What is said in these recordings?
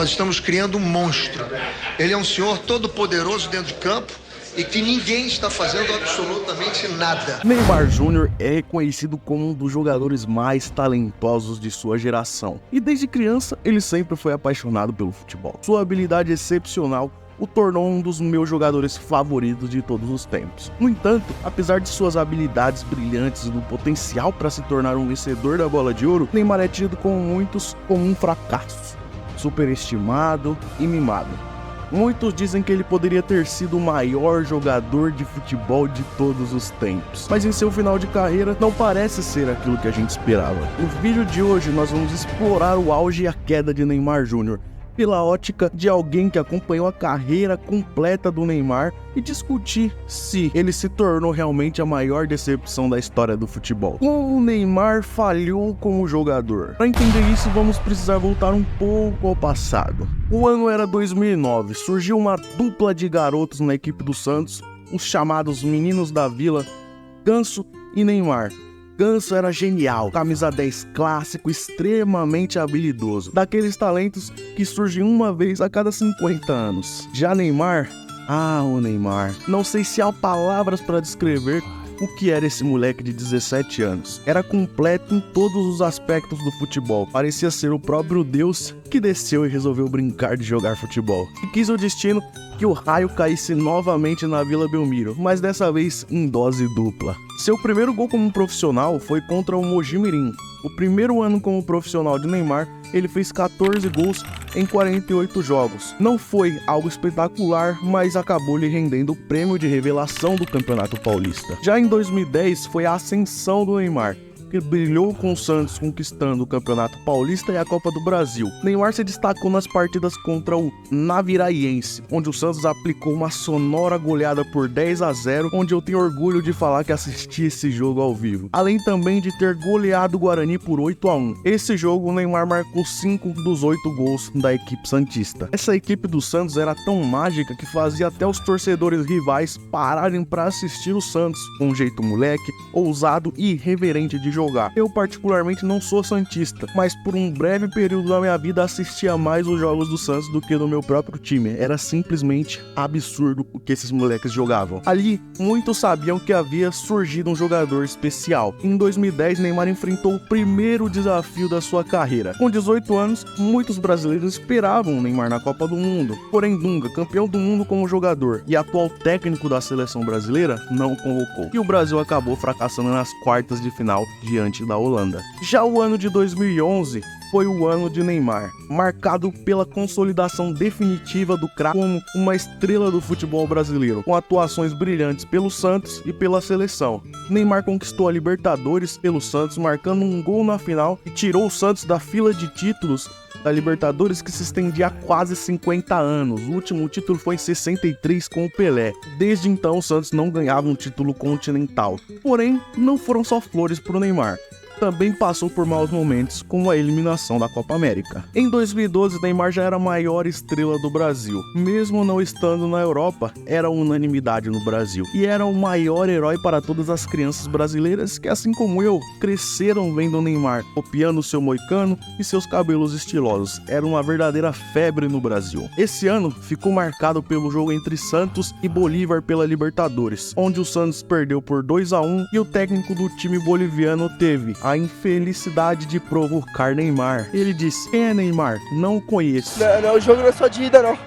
nós estamos criando um monstro. Ele é um senhor todo poderoso dentro de campo e que ninguém está fazendo absolutamente nada. Neymar Júnior é conhecido como um dos jogadores mais talentosos de sua geração. E desde criança, ele sempre foi apaixonado pelo futebol. Sua habilidade excepcional o tornou um dos meus jogadores favoritos de todos os tempos. No entanto, apesar de suas habilidades brilhantes e do potencial para se tornar um vencedor da Bola de Ouro, Neymar é tido por muitos como um fracasso, superestimado e mimado. Muitos dizem que ele poderia ter sido o maior jogador de futebol de todos os tempos, mas em seu final de carreira não parece ser aquilo que a gente esperava. No vídeo de hoje nós vamos explorar o auge e a queda de Neymar Júnior, pela ótica de alguém que acompanhou a carreira completa do Neymar e discutir se ele se tornou realmente a maior decepção da história do futebol. Como o Neymar falhou como jogador? Para entender isso, vamos precisar voltar um pouco ao passado. O ano era 2009, surgiu uma dupla de garotos na equipe do Santos, os chamados Meninos da Vila, Ganso e Neymar. Ganso era genial, camisa 10 clássico, extremamente habilidoso, daqueles talentos que surgem uma vez a cada 50 anos. Já Neymar, o Neymar, não sei se há palavras para descrever o que era esse moleque de 17 anos. Era completo em todos os aspectos do futebol, parecia ser o próprio Deus que desceu e resolveu brincar de jogar futebol. E quis o destino que o raio caísse novamente na Vila Belmiro, mas dessa vez em dose dupla. Seu primeiro gol como profissional foi contra o Mojimirim. O primeiro ano como profissional de Neymar, ele fez 14 gols em 48 jogos. Não foi algo espetacular, mas acabou lhe rendendo o prêmio de revelação do Campeonato Paulista. Já em 2010 foi a ascensão do Neymar, que brilhou com o Santos conquistando o Campeonato Paulista e a Copa do Brasil. Neymar se destacou nas partidas contra o Naviraense, onde o Santos aplicou uma sonora goleada por 10-0, onde eu tenho orgulho de falar que assisti esse jogo ao vivo. Além também de ter goleado o Guarani por 8-1. Esse jogo o Neymar marcou 5 dos 8 gols da equipe santista. Essa equipe do Santos era tão mágica que fazia até os torcedores rivais pararem para assistir o Santos, com um jeito moleque, ousado e irreverente de jogar. Eu particularmente não sou santista, mas por um breve período da minha vida assistia mais os jogos do Santos do que do meu próprio time. Era simplesmente absurdo o que esses moleques jogavam. Ali, muitos sabiam que havia surgido um jogador especial. Em 2010, Neymar enfrentou o primeiro desafio da sua carreira. Com 18 anos, muitos brasileiros esperavam o Neymar na Copa do Mundo. Porém, Dunga, campeão do mundo como jogador e atual técnico da seleção brasileira, não o convocou. E o Brasil acabou fracassando nas quartas de final diante da Holanda. Já o ano de 2011 foi o ano de Neymar, marcado pela consolidação definitiva do craque como uma estrela do futebol brasileiro, com atuações brilhantes pelo Santos e pela seleção. Neymar conquistou a Libertadores pelo Santos, marcando um gol na final e tirou o Santos da fila de títulos da Libertadores que se estendia há quase 50 anos. O último título foi em 63 com o Pelé. Desde então o Santos não ganhava um título continental. Porém, não foram só flores para o Neymar. Também passou por maus momentos, como a eliminação da Copa América. Em 2012, Neymar já era a maior estrela do Brasil. Mesmo não estando na Europa, era unanimidade no Brasil. E era o maior herói para todas as crianças brasileiras que, assim como eu, cresceram vendo Neymar, copiando seu moicano e seus cabelos estilosos. Era uma verdadeira febre no Brasil. Esse ano ficou marcado pelo jogo entre Santos e Bolívar pela Libertadores, onde o Santos perdeu por 2-1 e o técnico do time boliviano teve a infelicidade de provocar Neymar. Ele disse: "Quem é Neymar? Não o conheço." Não, o jogo não é só de ida, não.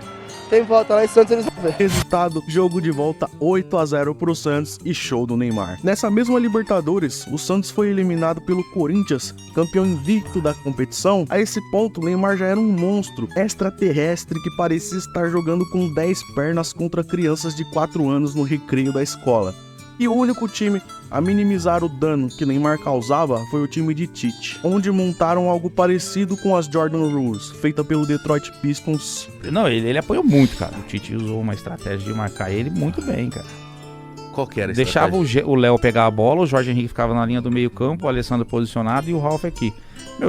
Tem volta lá em Santos, eles vão ver. Resultado, jogo de volta 8-0 pro Santos e show do Neymar. Nessa mesma Libertadores, o Santos foi eliminado pelo Corinthians, campeão invicto da competição. A esse ponto, Neymar já era um monstro extraterrestre que parecia estar jogando com 10 pernas contra crianças de 4 anos no recreio da escola. E o único time a minimizar o dano que Neymar causava foi o time de Tite, onde montaram algo parecido com as Jordan Rules, feita pelo Detroit Pistons. Não, ele apoiou muito, cara. O Tite usou uma estratégia de marcar ele muito bem, cara. Qual que era a Deixava o Léo pegar a bola, o Jorge Henrique ficava na linha do meio campo, o Alessandro posicionado e o Ralf aqui.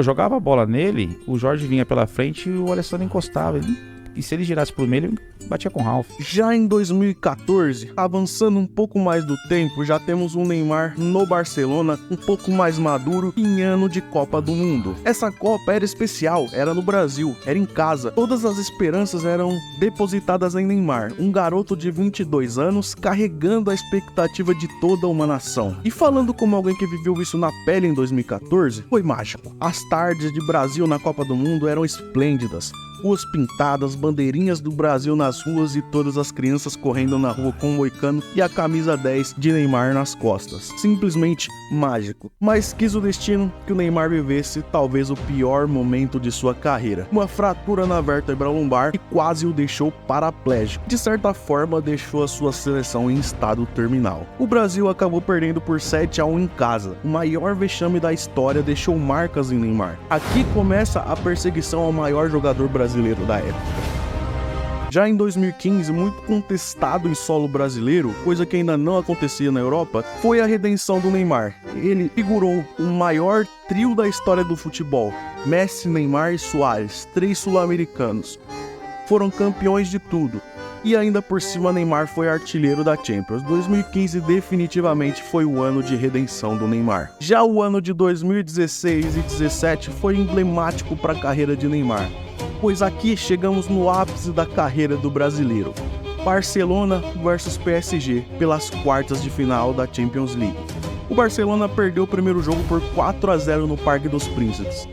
Jogava a bola nele, o Jorge vinha pela frente e o Alessandro encostava. Ele e se ele girasse pro meio, ele batia com o Ralf. Já em 2014, avançando um pouco mais do tempo, já temos um Neymar no Barcelona, um pouco mais maduro, em ano de Copa do Mundo. Essa Copa era especial, era no Brasil, era em casa. Todas as esperanças eram depositadas em Neymar, um garoto de 22 anos carregando a expectativa de toda uma nação. E falando como alguém que viveu isso na pele em 2014, foi mágico. As tardes de Brasil na Copa do Mundo eram esplêndidas. Ruas pintadas, bandeirinhas do Brasil nas ruas e todas as crianças correndo na rua com o moicano e a camisa 10 de Neymar nas costas. Simplesmente mágico. Mas quis o destino que o Neymar vivesse talvez o pior momento de sua carreira. Uma fratura na vértebra lombar que quase o deixou paraplégico. De certa forma, deixou a sua seleção em estado terminal. O Brasil acabou perdendo por 7-1 em casa. O maior vexame da história deixou marcas em Neymar. Aqui começa a perseguição ao maior jogador brasileiro da época. Já em 2015, muito contestado em solo brasileiro, coisa que ainda não acontecia na Europa, foi a redenção do Neymar. Ele figurou o maior trio da história do futebol: Messi, Neymar e Suárez, 3 sul-americanos. Foram campeões de tudo. E ainda por cima, Neymar foi artilheiro da Champions. 2015 definitivamente foi o ano de redenção do Neymar. Já o ano de 2016 e 2017 foi emblemático para a carreira de Neymar, pois aqui chegamos no ápice da carreira do brasileiro. Barcelona versus PSG pelas quartas de final da Champions League. O Barcelona perdeu o primeiro jogo por 4-0 no Parque dos Príncipes.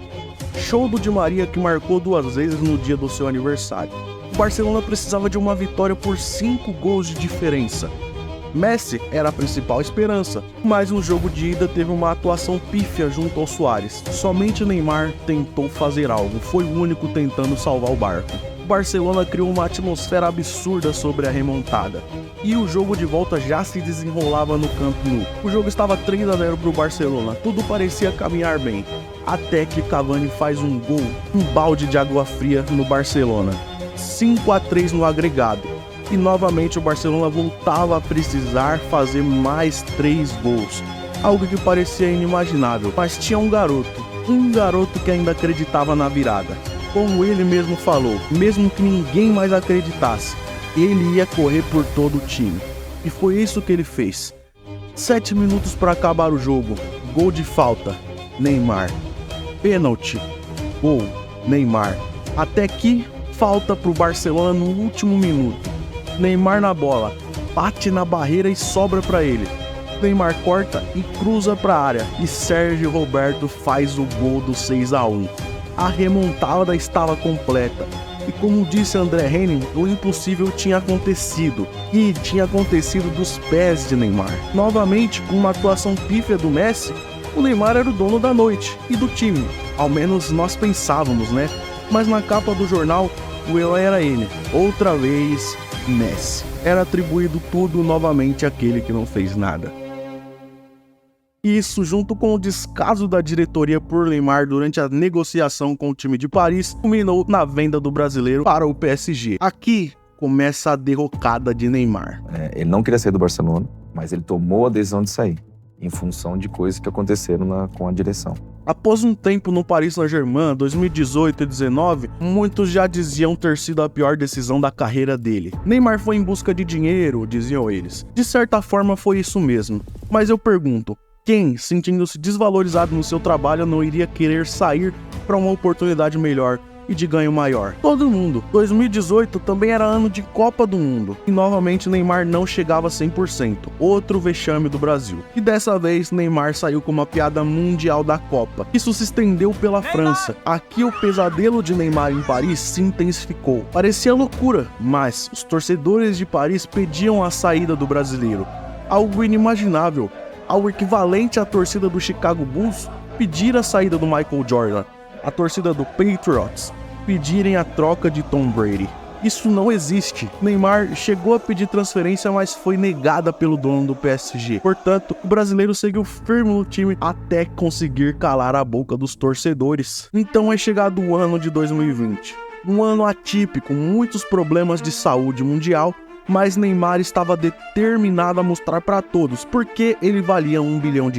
Show do Di Maria, que marcou 2 vezes no dia do seu aniversário. O Barcelona precisava de uma vitória por 5 gols de diferença. Messi era a principal esperança, mas no jogo de ida teve uma atuação pífia junto ao Suárez. Somente Neymar tentou fazer algo, foi o único tentando salvar o barco. O Barcelona criou uma atmosfera absurda sobre a remontada, e o jogo de volta já se desenrolava no Camp Nou. O jogo estava 3-0 para o Barcelona, tudo parecia caminhar bem, até que Cavani faz um gol, um balde de água fria no Barcelona. 5-3 no agregado. E novamente o Barcelona voltava a precisar fazer mais 3 gols. Algo que parecia inimaginável, mas tinha um garoto que ainda acreditava na virada. Como ele mesmo falou, mesmo que ninguém mais acreditasse, ele ia correr por todo o time. E foi isso que ele fez. 7 minutos para acabar o jogo, gol de falta, Neymar. Pênalti, gol, Neymar. Até que falta pro Barcelona no último minuto. Neymar na bola, bate na barreira e sobra para ele. Neymar corta e cruza para a área, e Sérgio Roberto faz o gol do 6-1. A remontada estava completa, e como disse André Henning, o impossível tinha acontecido, e tinha acontecido dos pés de Neymar. Novamente, com uma atuação pífia do Messi, o Neymar era o dono da noite e do time, ao menos nós pensávamos, né? Mas na capa do jornal, o herói era ele, outra vez Messi. Era atribuído tudo novamente àquele que não fez nada. Isso, junto com o descaso da diretoria por Neymar durante a negociação com o time de Paris, culminou na venda do brasileiro para o PSG. Aqui começa a derrocada de Neymar. Ele não queria sair do Barcelona, mas ele tomou a decisão de sair, em função de coisas que aconteceram com a direção. Após um tempo no Paris Saint-Germain, 2018 e 2019, muitos já diziam ter sido a pior decisão da carreira dele. Neymar foi em busca de dinheiro, diziam eles. De certa forma foi isso mesmo. Mas eu pergunto, quem, sentindo-se desvalorizado no seu trabalho, não iria querer sair para uma oportunidade melhor e de ganho maior? Todo mundo. 2018 também era ano de Copa do Mundo, e novamente Neymar não chegava a 100%, outro vexame do Brasil. E dessa vez Neymar saiu com uma piada mundial da Copa. Isso se estendeu pela França. Aqui o pesadelo de Neymar em Paris se intensificou. Parecia loucura, mas os torcedores de Paris pediam a saída do brasileiro. Algo inimaginável, ao equivalente à torcida do Chicago Bulls pedir a saída do Michael Jordan, a torcida do Patriots pedirem a troca de Tom Brady. Isso não existe. Neymar chegou a pedir transferência, mas foi negada pelo dono do PSG. Portanto, o brasileiro seguiu firme no time até conseguir calar a boca dos torcedores. Então é chegado o ano de 2020. Um ano atípico, muitos problemas de saúde mundial, mas Neymar estava determinado a mostrar para todos porque ele valia R$1 bilhão.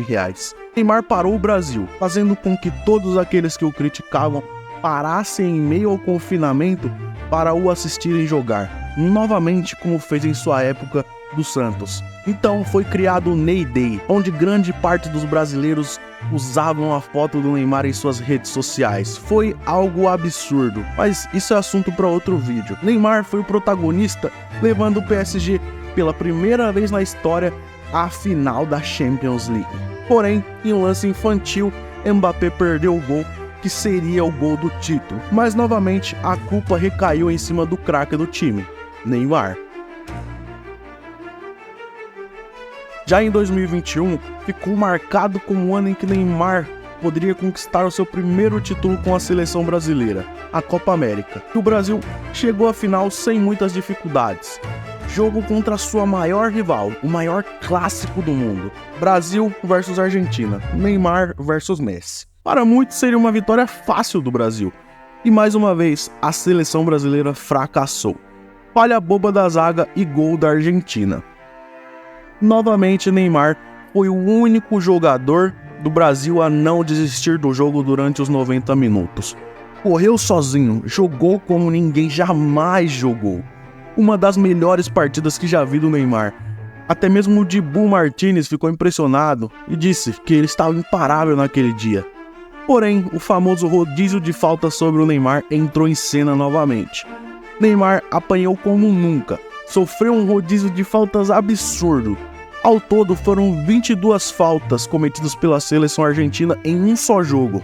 Neymar parou o Brasil, fazendo com que todos aqueles que o criticavam parassem em meio ao confinamento para o assistirem jogar, novamente como fez em sua época do Santos. Então foi criado o Ney Day, onde grande parte dos brasileiros usavam a foto do Neymar em suas redes sociais. Foi algo absurdo, mas isso é assunto para outro vídeo. Neymar foi o protagonista, levando o PSG pela primeira vez na história à final da Champions League. Porém, em um lance infantil, Mbappé perdeu o gol, que seria o gol do título. Mas novamente a culpa recaiu em cima do craque do time, Neymar. Já em 2021, ficou marcado como o ano em que Neymar poderia conquistar o seu primeiro título com a seleção brasileira, a Copa América. O Brasil chegou à final sem muitas dificuldades. Jogo contra sua maior rival, o maior clássico do mundo. Brasil versus Argentina, Neymar versus Messi. Para muitos seria uma vitória fácil do Brasil. E mais uma vez, a seleção brasileira fracassou. Falha boba da zaga e gol da Argentina. Novamente, Neymar foi o único jogador do Brasil a não desistir do jogo durante os 90 minutos. Correu sozinho, jogou como ninguém jamais jogou. Uma das melhores partidas que já vi do Neymar. Até mesmo o Dibu Martínez ficou impressionado e disse que ele estava imparável naquele dia. Porém, o famoso rodízio de faltas sobre o Neymar entrou em cena novamente. Neymar apanhou como nunca. Sofreu um rodízio de faltas absurdo. Ao todo, foram 22 faltas cometidas pela seleção argentina em um só jogo.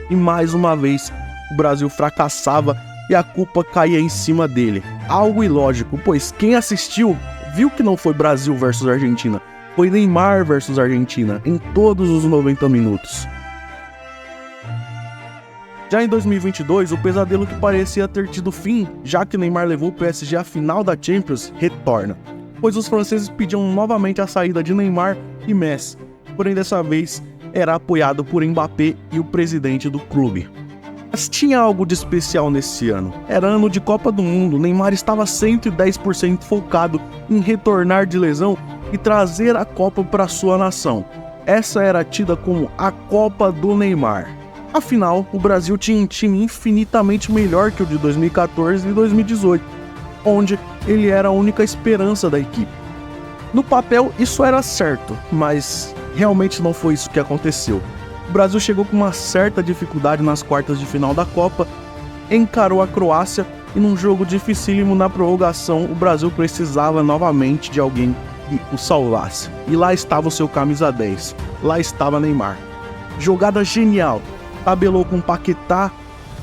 E mais uma vez, o Brasil fracassava e a culpa caía em cima dele. Algo ilógico, pois quem assistiu viu que não foi Brasil versus Argentina, foi Neymar versus Argentina em todos os 90 minutos. Já em 2022, o pesadelo que parecia ter tido fim, já que Neymar levou o PSG à final da Champions, retorna, pois os franceses pediam novamente a saída de Neymar e Messi, porém dessa vez era apoiado por Mbappé e o presidente do clube. Mas tinha algo de especial nesse ano. Era ano de Copa do Mundo, Neymar estava 110% focado em retornar de lesão e trazer a Copa para sua nação. Essa era tida como a Copa do Neymar. Afinal, o Brasil tinha um time infinitamente melhor que o de 2014 e 2018, onde ele era a única esperança da equipe. No papel, isso era certo, mas realmente não foi isso que aconteceu. O Brasil chegou com uma certa dificuldade nas quartas de final da Copa, encarou a Croácia e num jogo dificílimo na prorrogação, o Brasil precisava novamente de alguém que o salvasse. E lá estava o seu camisa 10, lá estava Neymar. Jogada genial. Tabelou com Paquetá,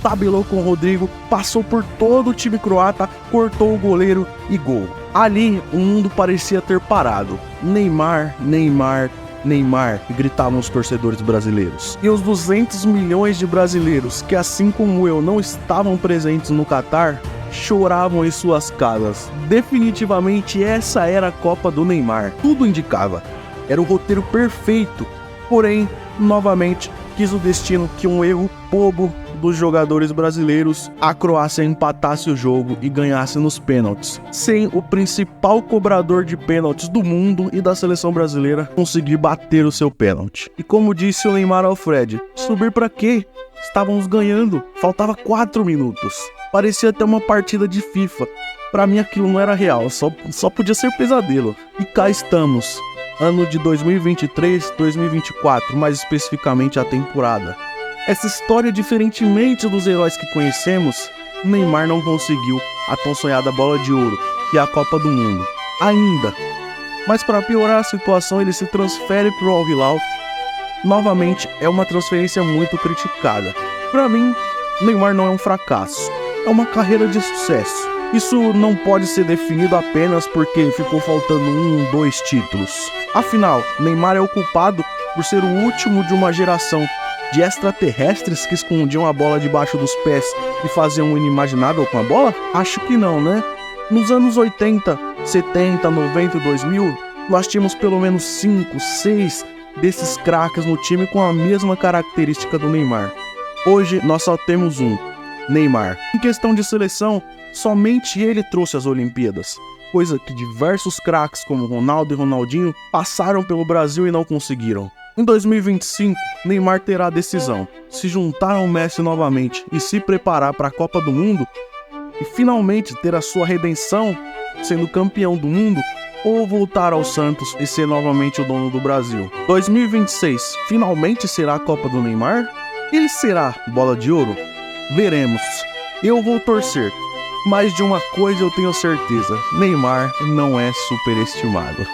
tabelou com Rodrigo, passou por todo o time croata, cortou o goleiro e gol. Ali, o mundo parecia ter parado. Neymar, Neymar, Neymar, gritavam os torcedores brasileiros. E os 200 milhões de brasileiros que, assim como eu, não estavam presentes no Catar, choravam em suas casas. Definitivamente essa era a Copa do Neymar. Tudo indicava. Era o roteiro perfeito. Porém, novamente, quis o destino que um erro bobo dos jogadores brasileiros, a Croácia empatasse o jogo e ganhasse nos pênaltis, sem o principal cobrador de pênaltis do mundo e da seleção brasileira conseguir bater o seu pênalti. E como disse o Neymar ao Fred, subir pra quê? Estávamos ganhando, faltava 4 minutos. Parecia até uma partida de FIFA. Pra mim aquilo não era real, só podia ser pesadelo. E cá estamos. Ano de 2023, 2024, mais especificamente a temporada. Essa história, diferentemente dos heróis que conhecemos, Neymar não conseguiu a tão sonhada bola de ouro, que é a Copa do Mundo, ainda. Mas para piorar a situação, ele se transfere para o Al Hilal. Novamente, é uma transferência muito criticada. Para mim, Neymar não é um fracasso, é uma carreira de sucesso. Isso não pode ser definido apenas porque ficou faltando 2 títulos. Afinal, Neymar é o culpado por ser o último de uma geração de extraterrestres que escondiam a bola debaixo dos pés e faziam o inimaginável com a bola? Acho que não, né? Nos anos 80, 70, 90 e 2000, nós tínhamos pelo menos 5, 6 desses craques no time com a mesma característica do Neymar. Hoje, nós só temos um, Neymar. Em questão de seleção, somente ele trouxe as Olimpíadas, coisa que diversos craques como Ronaldo e Ronaldinho passaram pelo Brasil e não conseguiram. Em 2025, Neymar terá a decisão: se juntar ao Messi novamente e se preparar para a Copa do Mundo, e finalmente ter a sua redenção sendo campeão do mundo, ou voltar ao Santos e ser novamente o dono do Brasil? 2026 finalmente será a Copa do Neymar? Ele será bola de ouro? Veremos. Eu vou torcer, mas de uma coisa eu tenho certeza: Neymar não é superestimado.